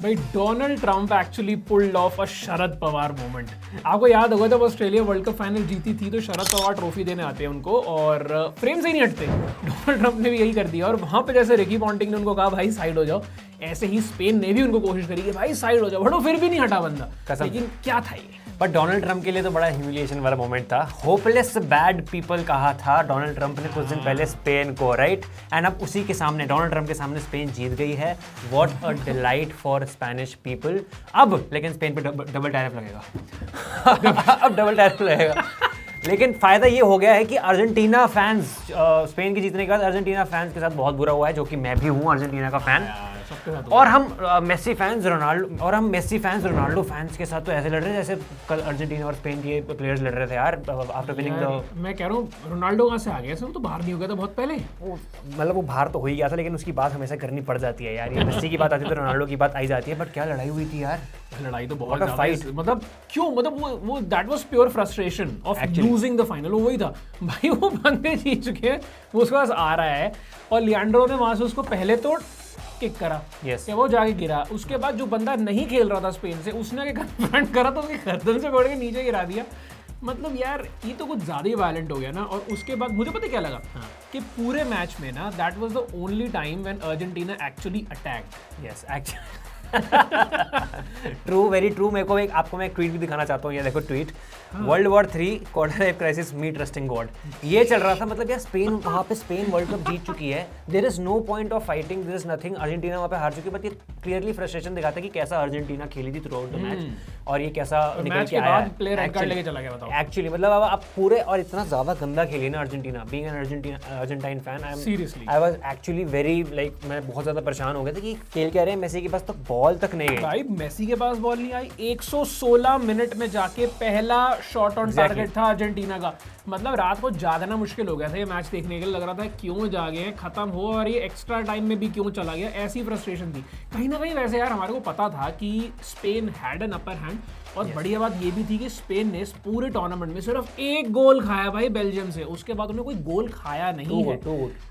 भाई Donald Trump actually pulled of a Sharad Pawar moment. आपको याद होगा जब ऑस्ट्रेलिया वर्ल्ड कप फाइनल जीती थी तो शरद पवार ट्रॉफी देने आते हैं उनको और फ्रेम से ही नहीं हटते। डोनाल्ड ट्रंप ने भी यही कर दिया और वहां पे जैसे रिकी पॉन्टिंग ने उनको कहा भाई साइड हो जाओ, ऐसे ही स्पेन ने भी उनको कोशिश करी कि भाई साइड हो जाओ, बट वो फिर भी नहीं हटा बंदा। लेकिन क्या था ये? बट डोनाल्ड ट्रंप के लिए तो बड़ा ह्यूमिलिएशन वाला मोमेंट था। होपलेस बैड पीपल कहा था डोनाल्ड ट्रंप ने कुछ दिन पहले स्पेन को, राइट? एंड अब उसी के सामने, डोनाल्ड ट्रंप के सामने स्पेन जीत गई है। What a delight for Spanish people. अब लेकिन स्पेन पे डबल टैरिफ लगेगा। अब डबल टैरिफ लगेगा। लेकिन फायदा ये हो गया है कि अर्जेंटीना फैंस, स्पेन के जीतने के बाद अर्जेंटीना फैंस के साथ बहुत बुरा हुआ है, जो कि मैं भी हूँ अर्जेंटीना का फैन। और हम मेसी फैंस रोनाल्डो फैंस के साथ तो ऐसे लड़ रहे हैं जैसे कल अर्जेंटीना और स्पेन के प्लेयर्स लड़ रहे थे यार आफ्टर विनिंग द। मैं कह रहा हूँ रोनाल्डो कहाँ से आ गया, वो तो बाहर नहीं हो गया था बहुत पहले। मतलब वो बाहर तो हो ही गया था, लेकिन उसकी बात हमेशा करनी पड़ जाती है यार। ये मेसी की बात आती है तो रोनाल्डो की बात आई जाती है। बट क्या लड़ाई हुई थी यार, लड़ाई तो बहुत फाइट, मतलब क्यों, मतलब वो that was pure frustration of losing the final. वो वही था भाई, वो बंदे जीत चुके हैं, वो उसके पास आ रहा है और लियांड्रो ने वहां से उसको पहले तो किक करा, yes. वो जाके गिरा। उसके बाद जो बंदा नहीं खेल रहा था स्पेन से, उसने आके कन्फ्रंट करा तो उसके गर्दन से पकड़ के नीचे गिरा दिया। मतलब यार ये तो कुछ ज्यादा ही वायलेंट हो गया ना। और उसके बाद मुझे पता क्या लगा कि पूरे मैच में ना that was the only time when Argentina actually attacked. Yes actually true, very true. मेरे को आपको मैं एक ट्वीट भी दिखाना चाहता हूँ। ये देखो tweet, world war 3 quarter life crisis me trusting God. ये चल रहा था। मतलब यार स्पेन, वहाँ पे स्पेन वर्ल्ड कप जीत चुकी है, there is no point of fighting, there is nothing. Argentina वहाँ पे हार चुकी है, बट ये क्लियरली फ्रस्ट्रेशन दिखाता है कि कैसा अर्जेंटीना खेली थी थ्रू आउट द मैच और ये कैसा निकल के आया है। प्लेयर रेड कार्ड लेके चला गया, बताओ। एक्चुअली मतलब अब आप पूरे और इतना ज्यादा गंदा खेली ना Argentina. Being an Argentine fan, I was actually very like, मैं बहुत ज्यादा परेशान हो गया था कि खेल क्या रहे हैं, मेसी के पास तो बॉल तक नहीं है। मेसी के पास बॉल नहीं आई। 116 मिनट में जाके पहला शॉट ऑन टारगेट था अर्जेंटीना का। मतलब रात को जागना मुश्किल हो गया था ये मैच देखने के लिए। लग रहा था क्यों जागे हैं, खत्म हो, और ये एक्स्ट्रा टाइम में भी क्यों चला गया, ऐसी फ्रस्ट्रेशन थी कहीं ना कहीं। वैसे यार हमारे को पता था कि Spain had an upper hand, और बढ़िया बात ये भी थी कि स्पेन ने पूरे टूर्नामेंट में सिर्फ एक गोल खाया भाई बेल्जियम से, उसके बाद उन्हें कोई गोल खाया नहीं है।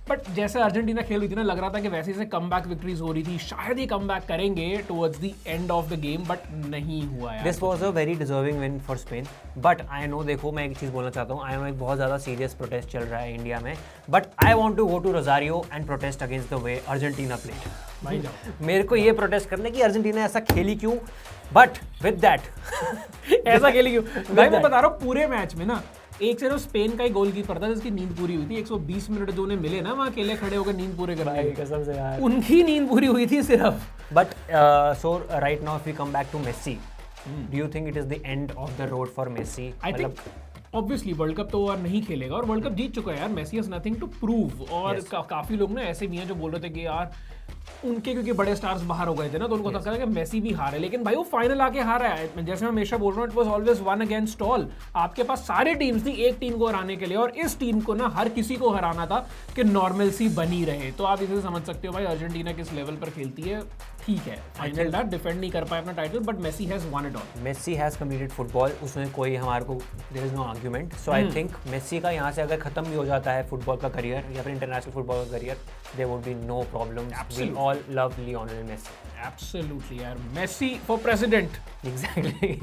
बट जैसे अर्जेंटीना खेल रही थी ना, लग रहा था कि वैसे से कमबैक विक्ट्रीज हो रही थी, शायद ये कमबैक करेंगे towards the end of the game, but नहीं हुआ यार। This was a very deserving win for Spain. But I know, देखो मैं एक चीज बोलना चाहता हूँ, आई नो एक बहुत ज्यादा सीरियस प्रोटेस्ट चल रहा है इंडिया में, but I want to go to Rosario and protest against the way Argentina played. भाई जाओ, मेरे को ये प्रोटेस्ट करने की अर्जेंटीना ऐसा खेली क्यों, बट विद दैट ऐसा खेली क्यों भाई। मैं बता रहा हूँ पूरे मैच में ना एक सिर्फ स्पेन का ही गोलकीपर था जिसकी नींद पूरी हुई थी। 120 मिनट जो उन्हें मिले ना वहाँ अकेले खड़े होकर नींद पूरे करने की, कसम से यार उनकी नींद पूरी हुई थी सिर्फ। But so right now if we come back to Messi, do you think it is the end of the road for Messi? I think obviously world cup तो और नहीं खेलेगा, और वर्ल्ड कप जीत चुका है यार। Messi has nothing to prove. और काफी लोग ना ऐसे भी हैं जो बोल रहे थे कि यार उनके क्योंकि बड़े स्टार्स बाहर हो गए थे ना, तो उनको लगता था कि मेसी भी हारे, लेकिन भाई वो फाइनल आके हारा है। जैसे मैं हमेशा बोल रहा हूँ, it was always one against all. आपके पास सारी टीम्स थी एक टीम को हराने के लिए, और इस टीम को ना हर किसी को हराना था कि नॉर्मलसी बनी रहे। तो आप इसे समझ सकते हो भाई अर्जेंटीना किस लेवल पर खेलती है। ठीक है, फाइनल दैट डिफेंड नहीं कर पाए अपना title, but Messi has won it all. Messi has completed football, उसमें कोई हमारे को there is no argument. So I think Messi का यहाँ से अगर खत्म भी हो जाता है फुटबॉल का करियर या फिर इंटरनेशनल फुटबॉल का career, there would be no problem. We all love Lionel Messi. Absolutely यार, मेसी फॉर प्रेसिडेंट। एग्जैक्टली।